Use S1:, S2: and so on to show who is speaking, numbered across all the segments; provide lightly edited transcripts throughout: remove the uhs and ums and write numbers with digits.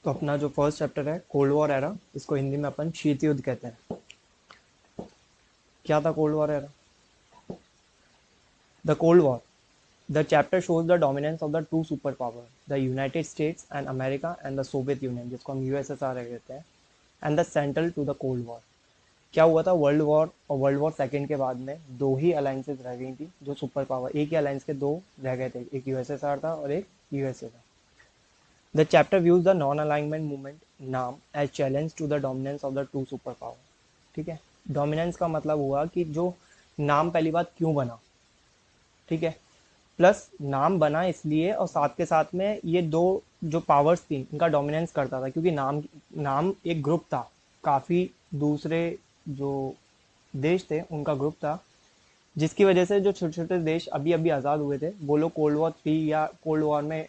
S1: तो अपना जो फर्स्ट चैप्टर है कोल्ड वॉर एरा, इसको हिंदी में अपन शीत युद्ध कहते हैं। क्या था cold war era? The cold war, the chapter shows the dominance of the two super power, the United States and America and the Soviet Union, जिसको हम यूएसएसआर कहते हैं, and the central to the cold war. क्या हुआ था world war और world war second के बाद में दो ही अलायंसेस रह गई थी जो सुपर पावर, एक ही अलायंस के दो रह गए थे, एक यूएसएसआर था और एक यूएसए था। The chapter views the non alignment movement NAM as challenge to the dominance of the two super power. ठीक है, डोमिनेंस का मतलब हुआ कि जो नाम पहली बात क्यों बना। ठीक है, प्लस नाम बना इसलिए और साथ के साथ में ये दो जो पावर्स थी इनका डोमिनेंस करता था, क्योंकि नाम नाम एक ग्रुप था, काफ़ी दूसरे जो देश थे उनका ग्रुप था, जिसकी वजह से जो छोटे छोटे देश अभी अभी आज़ाद हुए थे वो लोग कोल्ड वॉर 3 या कोल्ड वॉर में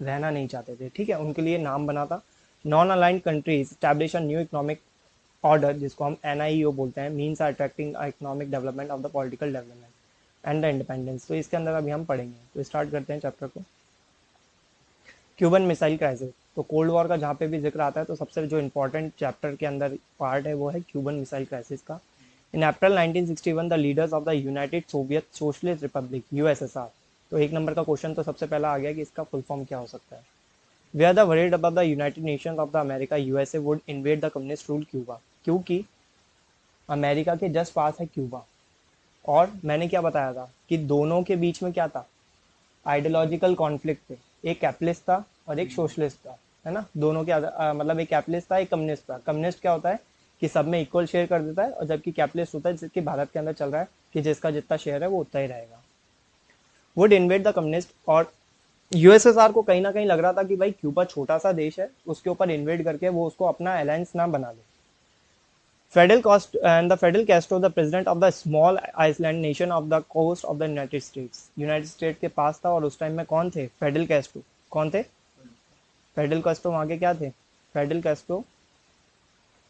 S1: रहना नहीं चाहते थे। ठीक है, उनके लिए नाम बना था। Non aligned countries establish a new economic order, जिसको हम एनआईओ बोलते हैं, means attracting economic development of the political development and the independence. तो इसके अंदर अभी हम पढ़ेंगे, तो स्टार्ट करते हैं चैप्टर को। Cuban missile crisis. तो कोल्ड वॉर का जहाँ पे भी जिक्र आता है तो सबसे जो इंपॉर्टेंट चैप्टर के अंदर पार्ट है वो है क्यूबन मिसाइल क्राइसिस का। इन अप्रैल 1961 the leaders of the United Soviet socialist Republic USSR. तो एक नंबर का क्वेश्चन तो सबसे पहला आ गया कि इसका फुल फॉर्म क्या हो सकता है। वे are the worried about the United Nations of the America USA would invade the communist rule Cuba, क्योंकि अमेरिका के जस्ट पास है क्यूबा। और मैंने क्या बताया था कि दोनों के बीच में क्या था, आइडियोलॉजिकल कॉन्फ्लिक्ट थे। एक कैपिटलिस्ट था और एक सोशलिस्ट था, है ना। दोनों के मतलब एक कैपिटलिस्ट था एक कम्युनिस्ट था। कम्युनिस्ट क्या होता है कि सब में इक्वल शेयर कर देता है, और जबकि कैपिटलिस्ट होता है जिसकी भारत के अंदर चल रहा है कि जिसका जितना शेयर है वो उतना ही रहेगा। वुड इन्वेट द कम्युनिस्ट, और यूएसएसआर को कहीं ना कहीं लग रहा था कि भाई क्यूबा छोटा सा देश है, उसके ऊपर इन्वेट करके वो उसको अपना अलायंस ना बना ले। Federal cost and the federal Castro the president of the small island nation of the coast of the United State के पास था, और उस टाइम में कौन थे, फेडरल कैस्ट्रो। कौन थे? फेडरल कैस्ट्रो वहाँ के क्या थे, फेडरल कैस्ट्रो,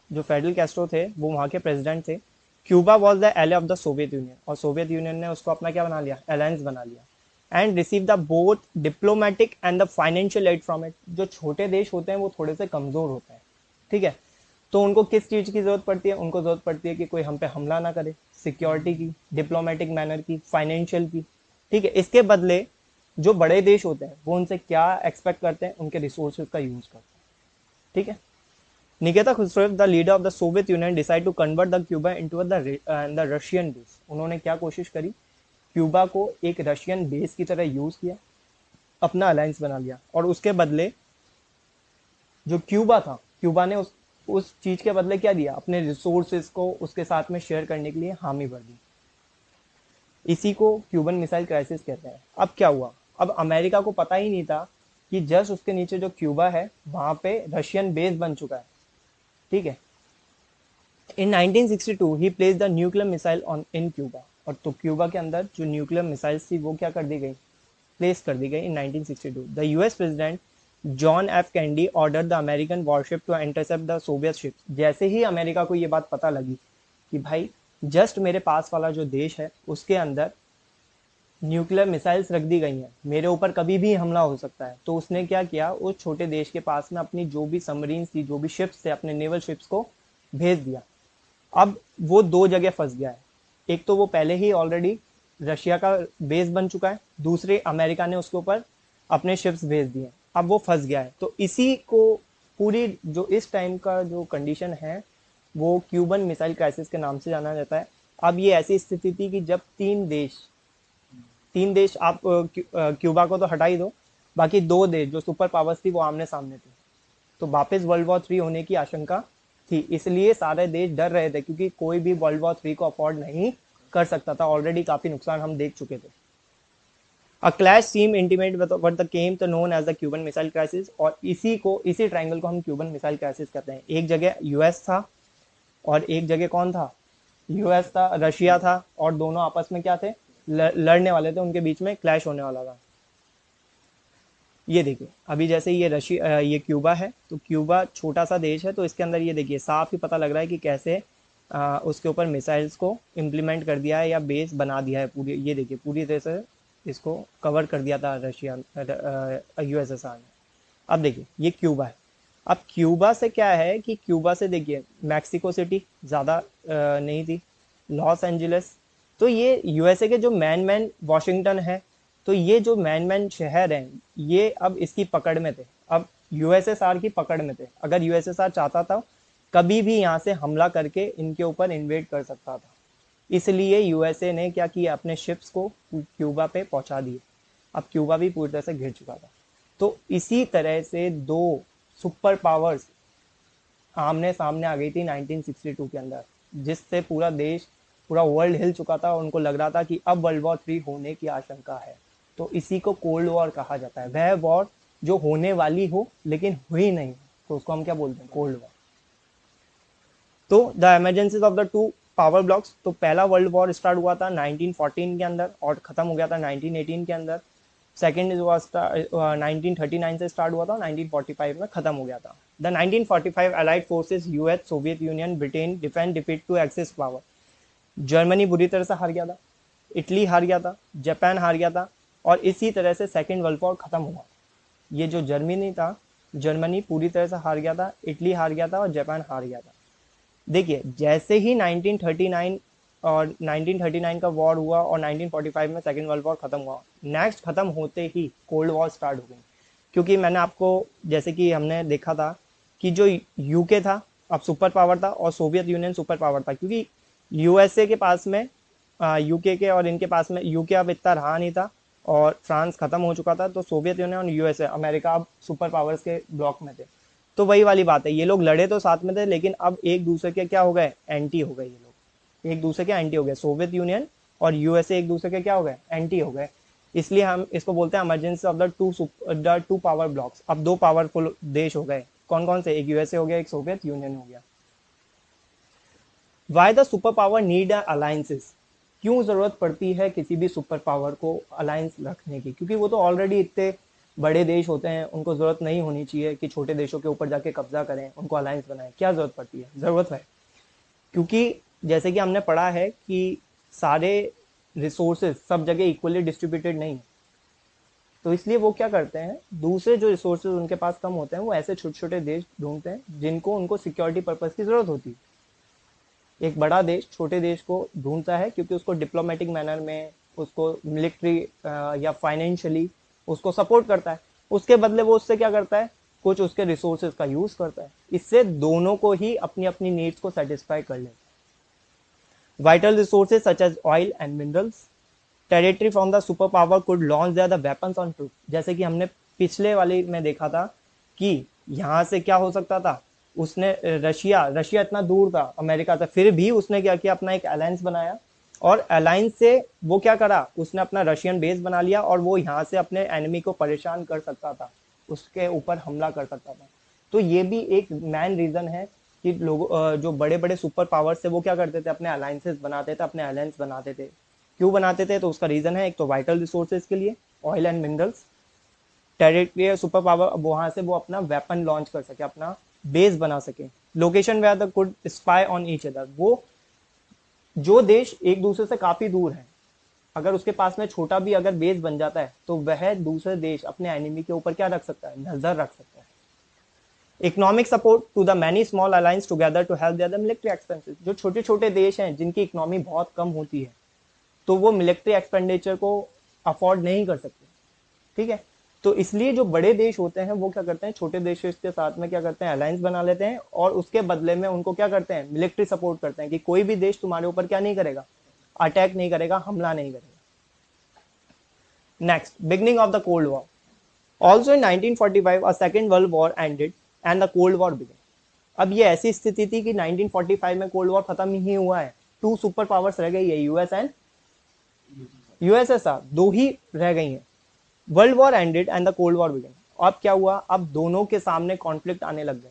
S1: जो फेडरल कैस्ट्रो थे वो वहाँ के प्रेसिडेंट थे। क्यूबा वॉज द एले ऑफ द सोवियत यूनियन, और सोवियत यूनियन ने उसको अपना क्या बना लिया, अलायंस बना लिया। And receive the both diplomatic and the financial aid from it. जो छोटे देश होते हैं वो थोड़े से कमजोर होते हैं। ठीक है, तो उनको किस चीज की जरूरत पड़ती है, उनको जरूरत पड़ती है कि कोई हम पे हमला ना करे, सिक्योरिटी की, डिप्लोमेटिक मैनर की, फाइनेंशियल की। ठीक है, इसके बदले जो बड़े देश होते हैं वो उनसे क्या एक्सपेक्ट करते हैं, उनके रिसोर्सेज का यूज करते हैं। ठीक है, निकेता खुसरोव the leader of the Soviet union decide to convert the Cuba into the Russian base. उन्होंने क्या कोशिश करी, क्यूबा को एक रशियन बेस की तरह यूज किया, अपना अलायंस बना लिया, और उसके बदले जो क्यूबा था, क्यूबा ने उस चीज के बदले क्या दिया, अपने रिसोर्सेज को उसके साथ में शेयर करने के लिए हामी भर दी। इसी को क्यूबन मिसाइल क्राइसिस कहते हैं। अब क्या हुआ, अब अमेरिका को पता ही नहीं था कि जस्ट उसके नीचे जो क्यूबा है वहां पे रशियन बेस बन चुका है। ठीक है, in 1962 he place the nuclear missile on in Cuba. और तो क्यूबा के अंदर जो न्यूक्लियर मिसाइल्स थी वो क्या कर दी गई, प्लेस कर दी गई in 1962। The US president John F Kennedy order the American warship to intercept the Soviet ships. जैसे ही अमेरिका को ये बात पता लगी कि भाई जस्ट मेरे पास वाला जो देश है उसके अंदर न्यूक्लियर मिसाइल्स रख दी गई हैं, मेरे ऊपर कभी भी हमला हो सकता है, तो उसने क्या किया, उस छोटे देश के पास में अपनी जो भी सबमरीन थी, जो भी शिप्स थे, अपने नेवल शिप्स को भेज दिया। अब वो दो जगह फंस गया है। एक तो वो पहले ही ऑलरेडी रशिया का बेस बन चुका है, दूसरे अमेरिका ने उसके ऊपर अपने शिप्स भेज दिए, अब वो फंस गया है। तो इसी को पूरी जो इस टाइम का जो कंडीशन है वो क्यूबन मिसाइल क्राइसिस के नाम से जाना जाता है। अब ये ऐसी स्थिति थी कि जब तीन देश आप क्यूबा को तो हटा ही दो, बाकी दो देश जो सुपर पावर्स थी वो आमने सामने थे, तो वापस वर्ल्ड वॉर 3 होने की आशंका थी। इसलिए सारे देश डर रहे थे, क्योंकि कोई भी वर्ल्ड वॉर 3 को अफोर्ड नहीं कर सकता था, ऑलरेडी काफी नुकसान हम देख चुके थे। A clash seem intimate what the came to known as the Cuban missile crisis. और इसी ट्रायंगल को हम क्यूबन मिसाइल क्राइसिस कहते हैं। एक जगह यूएस था और एक जगह कौन था, यूएस था, रशिया था, और दोनों आपस में क्या थे, लड़ने वाले थे, उनके बीच में क्लैश होने वाला था। ये देखिए, अभी जैसे ये ये क्यूबा है, तो क्यूबा छोटा सा देश है, तो इसके अंदर ये देखिए साफ ही पता लग रहा है कि कैसे उसके ऊपर मिसाइल्स को इम्प्लीमेंट कर दिया है या बेस बना दिया है पूरी। ये देखिए पूरी तरह से इसको कवर कर दिया था रशिया यूएसएसआर ने। अब देखिए ये क्यूबा है, अब क्यूबा से क्या है कि क्यूबा से देखिए मैक्सिको सिटी ज़्यादा नहीं थी, लॉस एंजलिस, तो ये यूएसए के जो मैन वॉशिंगटन है, तो ये जो मैन शहर हैं ये अब इसकी पकड़ में थे, अब यूएसएसआर की पकड़ में थे। अगर यूएसएसआर चाहता था कभी भी यहाँ से हमला करके इनके ऊपर इन्वेड कर सकता था, इसलिए यूएसए ने क्या किया, अपने शिप्स को क्यूबा पे पहुंचा दिए। अब क्यूबा भी पूरी तरह से घिर चुका था। तो इसी तरह से दो सुपर पावर्स आमने सामने आ गई थी 1962 के अंदर, जिससे पूरा देश, पूरा वर्ल्ड हिल चुका था और उनको लग रहा था कि अब वर्ल्ड वॉर 3 होने की आशंका है। तो इसी को कोल्ड वॉर कहा जाता है, वह वॉर जो होने वाली हो लेकिन हुई नहीं, तो उसको हम क्या बोलते हैं, कोल्ड वॉर। तो the emergencies of the to power blocks, तो पहला वर्ल्ड वॉर स्टार्ट हुआ था 1914 के अंदर और खत्म हो गया था 1918 के अंदर। सेकेंड वॉर 1939 से स्टार्ट हुआ था, 1945 में खत्म हो गया था। The 1945 allied forces US, Soviet Union, Britain defend defeat to axis power. Germany बुरी तरह से हार गया था, इटली हार गया था, जापान हार गया था, और इसी तरह से सेकेंड वर्ल्ड वॉर खत्म हुआ। ये जो जर्मनी था, जर्मनी पूरी तरह से हार गया था, इटली हार गया था और जापान हार गया था। देखिए जैसे ही 1939 और 1939 का वॉर हुआ और 1945 में सेकेंड वर्ल्ड वॉर खत्म हुआ, नेक्स्ट खत्म होते ही कोल्ड वॉर स्टार्ट हो गई। क्योंकि मैंने आपको, जैसे कि हमने देखा था कि जो यूके था अब सुपर पावर था और सोवियत यूनियन सुपर पावर था, क्योंकि यूएसए के पास में, यूके के और इनके पास में, यूके अब इतना रहा नहीं था और फ्रांस खत्म हो चुका था, तो सोवियत यूनियन और यूएसए, अमेरिका अब सुपर पावर्स के ब्लॉक में थे। तो वही वाली बात है, ये लोग लड़े तो साथ में थे लेकिन अब एक दूसरे के क्या हो गए, एंटी हो गए। ये लोग एक दूसरे के एंटी हो गए, सोवियत यूनियन और यूएसए एक दूसरे के क्या हो गए, एंटी हो गए। इसलिए हम इसको बोलते हैं emergency of the to power blocks. अब दो पावरफुल देश हो गए, कौन कौन से, एक यूएसए हो गया, एक सोवियत यूनियन हो गया। Why the super power need alliances, क्यों जरूरत पड़ती है किसी भी सुपर पावर को अलायंस रखने की, क्योंकि वो तो ऑलरेडी इतने बड़े देश होते हैं, उनको जरूरत नहीं होनी चाहिए कि छोटे देशों के ऊपर जाके कब्जा करें, उनको अलायंस बनाए, क्या जरूरत पड़ती है, जरूरत है। क्योंकि जैसे कि हमने पढ़ा है कि सारे रिसोर्सेज सब जगह इक्वली डिस्ट्रीब्यूटेड नहीं है, तो इसलिए वो क्या करते हैं, दूसरे जो रिसोर्सेज उनके पास कम होते हैं, वो ऐसे छोटे छोटे देश ढूंढते हैं जिनको उनको सिक्योरिटी पर्पज की जरूरत होती है। एक बड़ा देश छोटे देश को ढूंढता है क्योंकि उसको डिप्लोमेटिक मैनर में, उसको मिलिट्री या फाइनेंशियली उसको सपोर्ट करता है, उसके बदले वो उससे क्या करता है, कुछ उसके रिसोर्सेज का यूज करता है। इससे दोनों को ही अपनी अपनी नीड्स को सेटिस्फाई कर लेता है। Vital resources such as oil and minerals, territory from the super power could launch their the weapons on troop. जैसे कि हमने पिछले वाले में देखा था कि यहाँ से क्या हो सकता था, उसने रशिया रशिया इतना दूर था अमेरिका से, फिर भी उसने क्या किया, अपना एक अलायंस बनाया और अलायंस से वो क्या करा, उसने अपना रशियन बेस बना लिया और वो यहाँ से अपने एनिमी को परेशान कर सकता था, उसके ऊपर हमला कर सकता था। तो ये भी एक मेन रीजन है कि लोग जो बड़े बड़े सुपर पावर से वो क्या करते थे, अपने अलायंसेस बनाते थे, अपने अलायंस बनाते थे। क्यों बनाते थे, तो उसका रीजन है, एक तो वाइटल रिसोर्सेज के लिए, oil and minerals, territory super power, वहां से वो अपना वेपन लॉन्च कर सके, अपना बेस बना सके। Location where the could spy on each other, वो जो देश एक दूसरे से काफी दूर है, अगर उसके पास में छोटा भी अगर बेस बन जाता है तो वह दूसरे देश अपने एनिमी के ऊपर क्या रख सकता है, नजर रख सकता है। Economic support to the many small alliance together to help their military expenses, जो छोटे छोटे देश हैं जिनकी इकोनॉमी बहुत कम होती है, तो वो मिलिट्री एक्सपेंडिचर को अफोर्ड नहीं कर सकते, ठीक है। तो इसलिए जो बड़े देश होते हैं वो क्या करते हैं, छोटे देशों के साथ में क्या करते हैं, अलायंस बना लेते हैं और उसके बदले में उनको क्या करते हैं, मिलिट्री सपोर्ट करते हैं कि कोई भी देश तुम्हारे ऊपर क्या नहीं करेगा, अटैक नहीं करेगा, हमला नहीं करेगा। Next, beginning of the cold war. Also in 1945 a second world war ended and the cold war began. अब ये ऐसी स्थिति थी कि 1945 में कोल्ड वॉर खत्म ही हुआ है, टू सुपर पावर्स रह गई है, यूएस एंड यूएसएसआर, दो ही रह गई हैं। World war ended and the cold war began. अब क्या हुआ, अब दोनों के सामने कॉन्फ्लिक्ट आने लग गए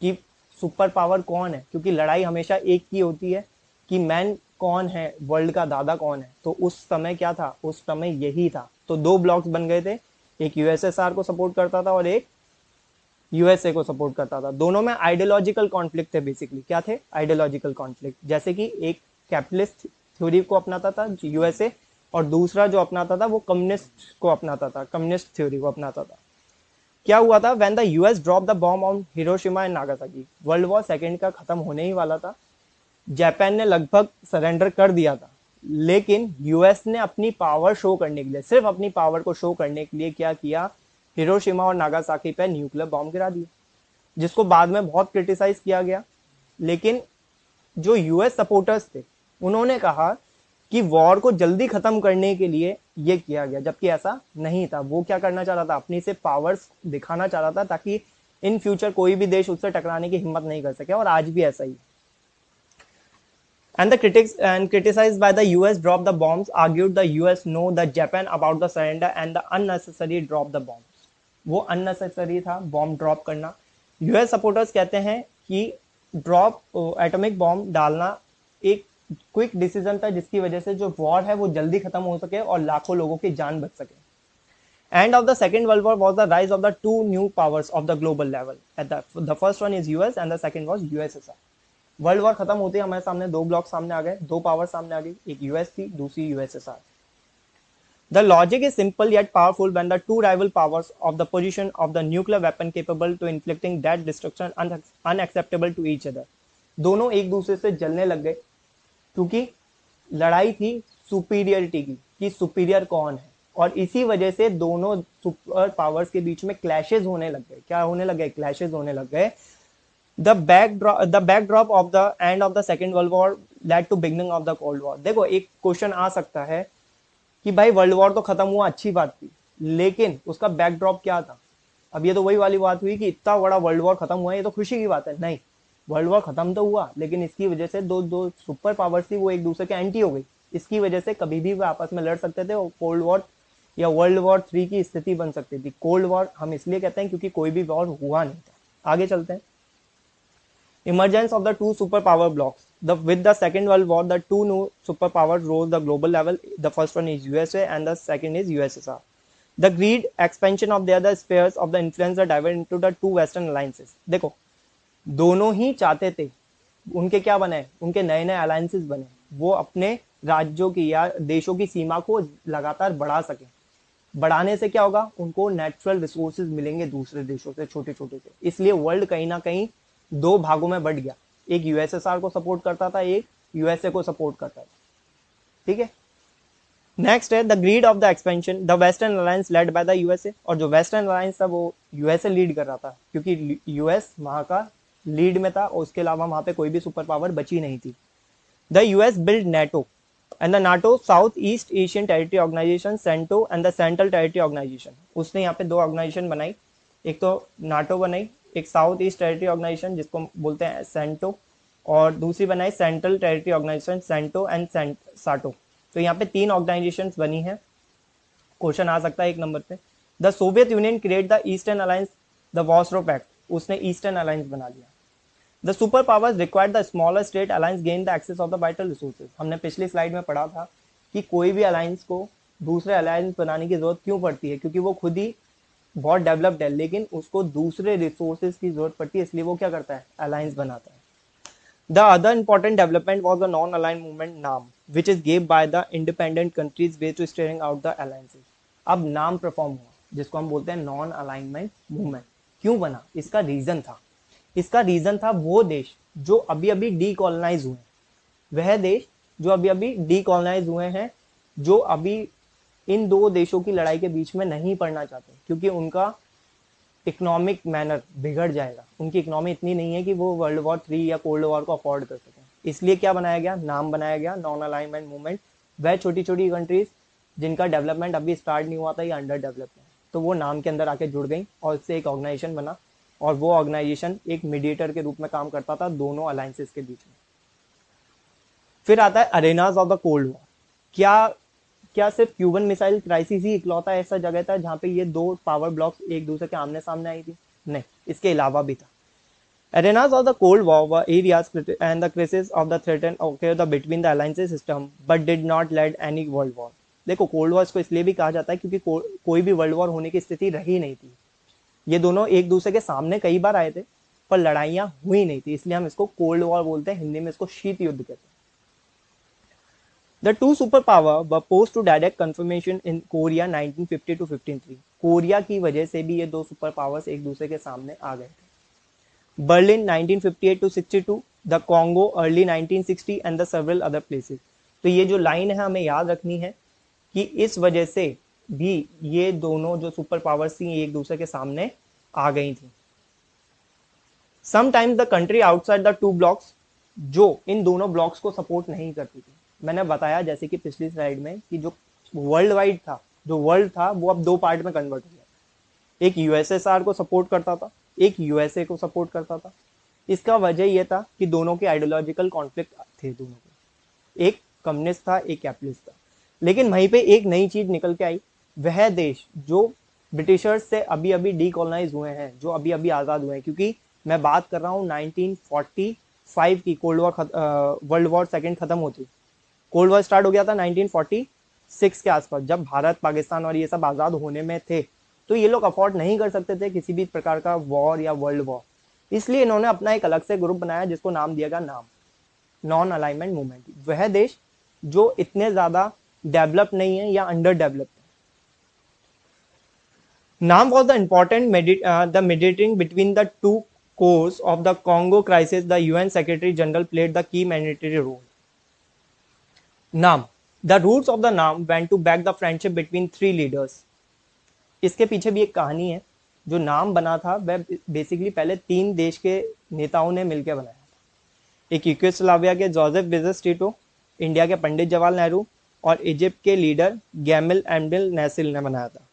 S1: कि सुपर पावर कौन है, क्योंकि लड़ाई हमेशा एक की होती है कि मैन कौन है, वर्ल्ड का दादा कौन है। तो उस समय क्या था, उस समय यही था। तो दो ब्लॉक्स बन गए थे, एक यूएसएसआर को सपोर्ट करता था और एक यूएसए को सपोर्ट करता था। दोनों में आइडियोलॉजिकल कॉन्फ्लिक्ट थे, बेसिकली क्या थे, आइडियोलॉजिकल कॉन्फ्लिक्ट। जैसे कि एक कैपिटलिस्ट थ्योरी को अपनाता था यूएसए और दूसरा जो अपनाता था वो कम्युनिस्ट को अपनाता था, कम्युनिस्ट थ्योरी को अपनाता था। क्या हुआ था, when the US drop the bomb on Hiroshima and Nagasaki, world war second का खत्म होने ही वाला था, जापान ने लगभग सरेंडर कर दिया था, लेकिन यूएस ने अपनी पावर शो करने के लिए, सिर्फ अपनी पावर को शो करने के लिए क्या किया, हिरोशिमा और नागासाकी पे न्यूक्लियर बॉम्ब गिरा दिया, जिसको बाद में बहुत क्रिटिसाइज किया गया। लेकिन जो यूएस सपोर्टर्स थे उन्होंने कहा कि वॉर को जल्दी खत्म करने के लिए ये किया गया, जबकि ऐसा नहीं था। वो क्या करना चाह रहा था, अपनी से पावर्स दिखाना चाह रहा था, ताकि इन फ्यूचर कोई भी देश उससे टकराने की हिम्मत नहीं कर सके, और आज भी ऐसा ही। And the critics and criticized by the US dropped the bombs, argued the US know the Japan about the surrender and the unnecessary drop the bombs. वो unnecessary था बॉम्ब ड्रॉप करना। यूएस सपोर्टर्स कहते हैं कि drop atomic bomb डालना एक quick decision था, जिसकी वजह से जो वॉर है वो जल्दी खत्म हो सके और लाखों लोगों की जान बच सके। End of the Second World War was the rise of the two new powers of the global level. The first one is US and the second was USSR. World war खत्म होते हमारे सामने दो ब्लॉक सामने आ गए, दो power सामने आ गई, एक यूएस थी, दूसरी USSR. The logic is simple yet powerful when the two rival powers of the position of the nuclear weapon capable to inflicting that destruction unacceptable to each other. दोनों एक दूसरे से जलने लग गए, क्योंकि लड़ाई थी सुपीरियरिटी की, कि सुपीरियर कौन है, और इसी वजह से दोनों सुपर पावर्स के बीच में क्लैशेज होने लग गए। क्या होने लग गए, क्लैशेज होने लग गए। The backdrop of the end of the Second World War led to beginning of the Cold War. देखो एक क्वेश्चन आ सकता है कि भाई वर्ल्ड वॉर तो खत्म हुआ, अच्छी बात थी, लेकिन उसका बैकड्रॉप क्या था। अब ये तो वही वाली बात हुई कि इतना बड़ा वर्ल्ड वॉर खत्म हुआ, ये तो खुशी की बात है। नहीं, वर्ल्ड वॉर खत्म तो हुआ, लेकिन इसकी वजह से दो सुपर पावर्स थी वो एक दूसरे के एंटी हो गई। इसकी वजह से कभी भी वो आपस में लड़ सकते थे और कोल्ड वॉर या वर्ल्ड वॉर 3 की स्थिति बन सकती थी। कोल्ड वॉर हम इसलिए कहते हैं क्योंकि कोई भी वॉर हुआ नहीं था। आगे चलते हैं। Emergence of the two superpower blocks. With the Second World War, the two new superpowers rose the global level. The first one is USA and the second is USSR. The greed expansion of the other spheres of the influence are diverted into the two Western alliances. देखो दोनों ही चाहते थे, उनके क्या बने, उनके नए नए अलायंसेस बने, वो अपने राज्यों की या देशों की सीमा को लगातार बढ़ा सके। बढ़ाने से क्या होगा, उनको नेचुरल रिसोर्सेज मिलेंगे दूसरे देशों से, छोटे छोटे से। इसलिए वर्ल्ड कहीं ना कहीं दो भागों में बढ़ गया, एक यूएसएसआर को सपोर्ट करता था, एक यूएसए को सपोर्ट करता था। ठीक है, नेक्स्ट है the greed of the expansion. The western alliance led by the USA, और जो वेस्टर्न अलायंस था वो यूएसए लीड कर रहा था, क्योंकि यूएस वहां का लीड में था और उसके अलावा वहां पे कोई भी सुपर पावर बची नहीं थी। The US build NATO and the NATO, south east Asian territory organisation CENTO and the central territory organisation. उसने यहाँ पे दो ऑर्गेनाइजेशन बनाई, एक तो नाटो बनाई, एक साउथ ईस्ट टेरिटरी ऑर्गेनाइजेशन जिसको बोलते हैं सेंटो, और दूसरी बनाई central territory organisation CENTO and SEATO. तो यहाँ पे तीन ऑर्गेनाइजेशन बनी है। क्वेश्चन आ सकता है एक नंबर पे। The Soviet Union create the eastern alliance, the Warsaw Pact, उसने ईस्टर्न अलायंस बना लिया। The super powers required the smaller state alliance gain the access of the vital resources. हमने पिछली स्लाइड में पढ़ा था कि कोई भी अलायंस को दूसरे अलायंस बनाने की जरूरत क्यों पड़ती है, क्योंकि वो खुद ही बहुत डेवलप्ड है, लेकिन उसको दूसरे रिसोर्सेज की जरूरत पड़ती है, इसलिए वो क्या करता है, अलायंस बनाता है। The other important development was the non align movement NAM, which is give by the independent countries way to steering out the alliances. अब नाम परफॉर्म हुआ, जिसको हम बोलते हैं नॉन अलाइनमेंट मूवमेंट। क्यों बना, इसका रीजन था, इसका रीजन था वो देश जो अभी अभी डीकॉलोनाइज हुए, वह देश जो अभी अभी डीकॉलोनाइज हुए हैं, जो अभी इन दो देशों की लड़ाई के बीच में नहीं पड़ना चाहते, क्योंकि उनका इकोनॉमिक मैनर बिगड़ जाएगा। उनकी इकोनॉमी इतनी नहीं है कि वो वर्ल्ड वॉर 3 या कोल्ड वॉर को अफोर्ड कर सकें। इसलिए क्या बनाया गया, नाम बनाया गया नॉन अलाइनमेंट मूवमेंट। वह छोटी छोटी कंट्रीज जिनका डेवलपमेंट अभी स्टार्ट नहीं हुआ था या अंडर डेवलपमेंट, तो वो नाम के अंदर आके जुड़ गई और इससे एक ऑर्गेनाइजेशन बना, और वो ऑर्गेनाइजेशन एक मीडिएटर के रूप में काम करता था दोनों अलायंसेस के बीच में। फिर आता है अरेनाज ऑफ द कोल्ड वॉर। क्या सिर्फ क्यूबन मिसाइल क्राइसिस ही इकलौता ऐसा जगह था जहां पे ये दो पावर ब्लॉक्स एक दूसरे के आमने सामने आई थी? नहीं, इसके अलावा भी था। Arenas of the Cold War were areas and the crisis of the threat occurred between the alliance system but did not lead any world war. देखो कोल्ड वॉर इसको इसलिए भी कहा जाता है क्योंकि कोई भी वर्ल्ड वॉर होने की स्थिति रही नहीं थी। ये दोनों एक दूसरे के सामने कई बार आए थे पर लड़ाइयां हुई नहीं थी, इसलिए हम इसको कोल्ड वॉर बोलते हैं। हिंदी में इसको शीत युद्ध कहते हैं। The two superpower were posed to direct confirmation in Korea 1950 to 53. Korea की वजह से भी ये दो सुपर पावर्स एक दूसरे के सामने आ गए थे. Berlin 1958 to 62, the Congo early 1960 and the several other places. तो ये जो लाइन है हमें याद रखनी है कि इस वजह से भी ये दोनों जो सुपर पावर्स थी एक दूसरे के सामने आ गई थी. Sometimes the country outside the two blocks, जो इन दोनों ब्लॉक्स को सपोर्ट नहीं करती थी. मैंने बताया जैसे कि पिछली स्लाइड में कि जो वर्ल्ड वाइड था, जो वर्ल्ड था वो अब दो पार्ट में कन्वर्ट हो गया. एक यूएसएसआर को सपोर्ट करता था, एक यूएसए को सपोर्ट करता था. इसका वजह यह था कि दोनों के आइडियोलॉजिकल कॉन्फ्लिक्ट थे दोनों के. एक कम्युनिस्ट था, एक कैपिटलिस्ट था. लेकिन वहीं पे एक नई चीज निकल के आई. वह देश जो ब्रिटिशर्स से अभी अभी डीकोलोनाइज हुए हैं, जो अभी अभी आजाद हुए हैं, क्योंकि मैं बात कर रहा हूँ 1945 की. Cold war world war second खत्म होती, कोल्ड वॉर स्टार्ट हो गया था 1946 के आसपास, जब भारत पाकिस्तान और ये सब आजाद होने में थे. तो ये लोग अफोर्ड नहीं कर सकते थे किसी भी प्रकार का वॉर या वर्ल्ड वॉर. इसलिए इन्होंने अपना एक अलग से ग्रुप बनाया जिसको नाम दिया गया नाम, नॉन अलाइनमेंट मूवमेंट. वह देश जो इतने ज्यादा डेवलप नहीं है या अंडर डेवलप है. NAM was the important the mediating between the two course of the Congo crisis. The UN secretary general played the key mandatory role. NAM, the roots of the NAM went to back the friendship between three leaders. इसके पीछे भी एक कहानी है. जो नाम बना था वह बेसिकली पहले तीन देश के नेताओं ने मिलकर बनाया था. एक यूगोस्लाविया के जोसेफ बिजस टीटो, इंडिया के पंडित जवाहरलाल नेहरू और इजिप्ट के लीडर गैमिल एम्बिल नैसिल ने बनाया था.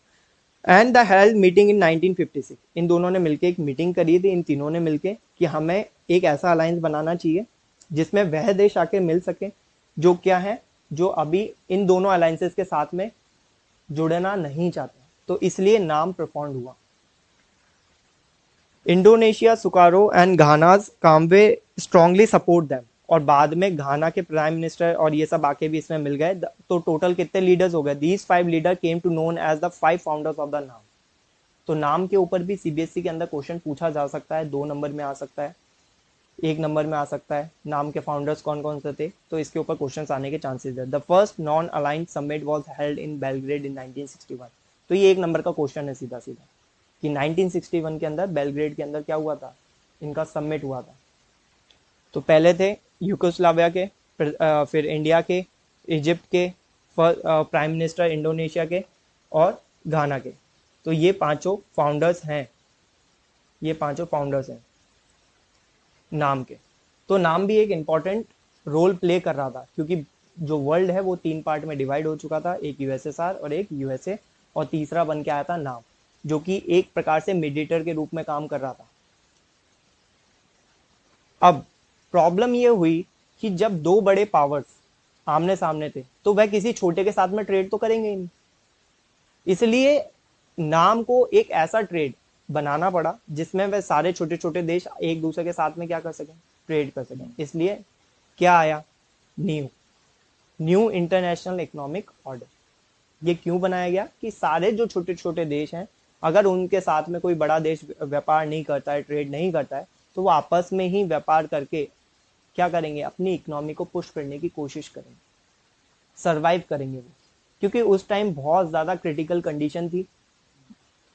S1: And the held meeting in 1956. इन दोनों ने मिलकर एक मीटिंग करी थी, इन तीनों ने मिलकर, कि हमें एक ऐसा अलायंस बनाना चाहिए जिसमें वह देश आके मिल सके जो क्या है, जो अभी इन दोनों अलायंसेस के साथ में जुड़ना नहीं चाहते. तो इसलिए नाम परफॉर्म हुआ. इंडोनेशिया, सुकारो एंड घानाज काम्बे स्ट्रांगली सपोर्ट देम. और बाद में घाना के प्राइम मिनिस्टर और ये सब आके भी इसमें मिल गए. तो टोटल कितने लीडर्स हो गए? These 5 leader came to known as the 5 founders of the NAM. तो नाम के ऊपर भी सीबीएसई के अंदर क्वेश्चन पूछा जा सकता है. 2 नंबर में आ सकता है, 1 नंबर में आ सकता है. नाम के फाउंडर्स कौन कौन से थे, तो इसके ऊपर क्वेश्चन आने के चांसेस है. The first non aligned summit was held in Belgrade in 1961. तो ये 1 नंबर का क्वेश्चन है सीधा सीधा, कि 1961 के अंदर बेलग्रेड के अंदर क्या हुआ था, इनका समिट हुआ था. तो पहले थे यूगोस्लाविया के, फिर इंडिया के, इजिप्ट के, प्राइम मिनिस्टर इंडोनेशिया के और घाना के. तो ये पांचों फाउंडर्स हैं, ये पांचों फाउंडर्स हैं नाम के. तो नाम भी एक इंपॉर्टेंट रोल प्ले कर रहा था, क्योंकि जो वर्ल्ड है वो 3 पार्ट में डिवाइड हो चुका था, एक यूएसएसआर और एक यूएसए, और तीसरा बन के आया था नाम, जो कि एक प्रकार से मीडिएटर के रूप में काम कर रहा था. अब प्रॉब्लम ये हुई कि जब 2 बड़े पावर्स आमने सामने थे तो वह किसी छोटे के साथ में ट्रेड तो करेंगे ही नहीं. इसलिए नाम को एक ऐसा ट्रेड बनाना पड़ा जिसमें वह सारे छोटे छोटे देश एक दूसरे के साथ में क्या कर सकें, ट्रेड कर सकें. इसलिए क्या आया, न्यू इंटरनेशनल इकोनॉमिक ऑर्डर. ये क्यों बनाया गया कि सारे जो छोटे छोटे देश हैं, अगर उनके साथ में कोई बड़ा देश व्यापार नहीं करता है, ट्रेड नहीं करता है, तो वो आपस में ही व्यापार करके क्या करेंगे, अपनी इकोनॉमी को पुश करने की कोशिश करेंगे, सरवाइव करेंगे वो. क्योंकि उस टाइम बहुत ज्यादा क्रिटिकल कंडीशन थी.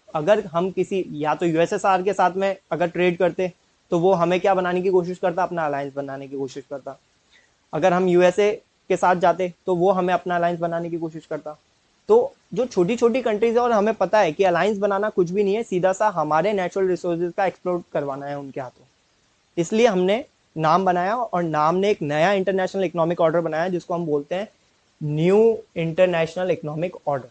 S1: अगर हम किसी या तो यूएसएसआर के साथ में अगर ट्रेड करते तो वो हमें क्या बनाने की कोशिश करता, अपना अलायंस बनाने की कोशिश करता. अगर हम यूएसए के साथ जाते तो वो हमें अपना अलायंस बनाने की कोशिश करता. तो जो छोटी छोटी कंट्रीज है, और हमें पता है कि अलायंस बनाना कुछ भी नहीं है, सीधा सा हमारे नेचुरल रिसोर्सेज का एक्सप्लोर करवाना है उनके हाथों. इसलिए हमने नाम बनाया, और नाम ने एक नया इंटरनेशनल इकोनॉमिक ऑर्डर बनाया जिसको हम बोलते हैं new international economic order.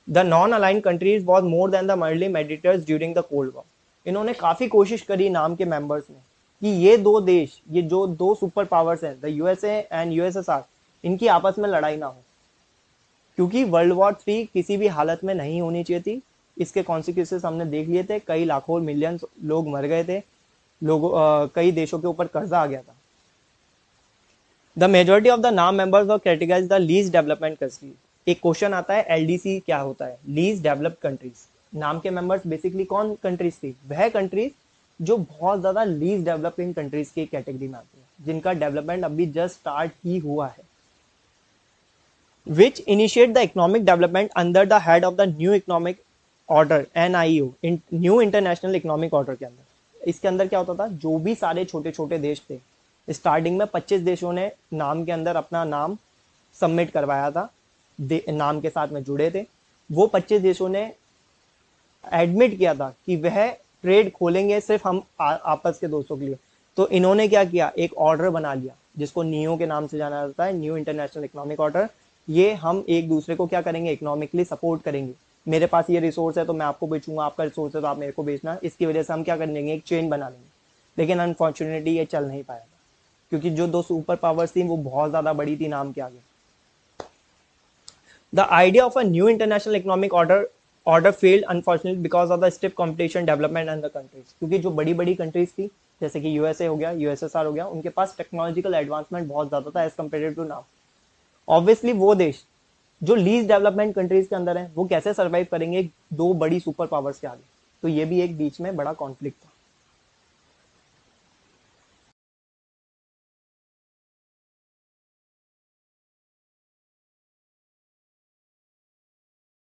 S1: The non aligned countries was more than the early mediators during the cold war. इन्होंने काफी कोशिश करी नाम के मेंबर्स ने कि ये 2 देश, ये जो 2 सुपर पावर्स हैं, द यूएसए एंड यूएसएसआर, इनकी आपस में लड़ाई ना हो, क्योंकि वर्ल्ड वॉर 3 किसी भी हालत में नहीं होनी चाहिए थी. इसके कॉन्सिक्वेंसेस हमने देख लिए थे, कई लाखों मिलियंस लोग मर गए थे, कई देशों के ऊपर कर्जा आ गया था. द मेजोरिटी ऑफ द नाम members were categorised the least development countries. एक क्वेश्चन आता है एलडीसी क्या होता है, लीस्ट डेवलप्ड कंट्रीज. नाम के मेंबर्स बेसिकली कौन कंट्रीज थी, वह कंट्रीज जो बहुत ज्यादा लीस्ट डेवलपिंग कंट्रीज की कैटेगरी में आती है, जिनका डेवलपमेंट अभी जस्ट स्टार्ट ही हुआ है. which initiate the economic development under the head of the new economic order NIO in new international economic order के अंदर। इसके अंदर क्या होता था, जो भी सारे छोटे छोटे देश थे, स्टार्टिंग में 25 देशों ने नाम के अंदर अपना नाम सबमिट करवाया था, नाम के साथ में जुड़े थे। वो 25 देशों ने एडमिट किया था कि वह ट्रेड खोलेंगे सिर्फ हम आपस के दोस्तों के लिए। तो इन्होंने क्या किया, एक ऑर्डर बना लिया जिसको नियो के नाम से जाना जाता है, न्यू इंटरनेशनल इकोनॉमिक ऑर्डर। ये हम एक दूसरे को क्या करेंगे, इकोनॉमिकली सपोर्ट करेंगे। मेरे पास ये रिसोर्स है तो मैं आपको बेचूंगा, आपका रिसोर्स है तो आप मेरे को बेचना। इसकी वजह से हम क्या कर लेंगे, एक चेन बना लेंगे। लेकिन अनफॉर्चुनेटली ये चल नहीं पाया था, क्योंकि जो दो सुपर पावर्स थी वो बहुत ज्यादा बड़ी थी नाम के आगे। The idea of a new international economic order failed unfortunately because of the stiff competition development and the countries। क्योंकि जो बड़ी बड़ी कंट्रीज थी, जैसे कि यूएसए हो गया, यूएसएसआर हो गया, उनके पास टेक्नोलॉजिकल एडवांसमेंट बहुत ज्यादा था as compare to now. Obviously वो देश जो लीज डेवलपमेंट कंट्रीज के अंदर है, वो कैसे सर्वाइव करेंगे दो बड़ी सुपर पावर्स के आगे। तो ये भी एक बीच में बड़ा कॉन्फ्लिक्ट था।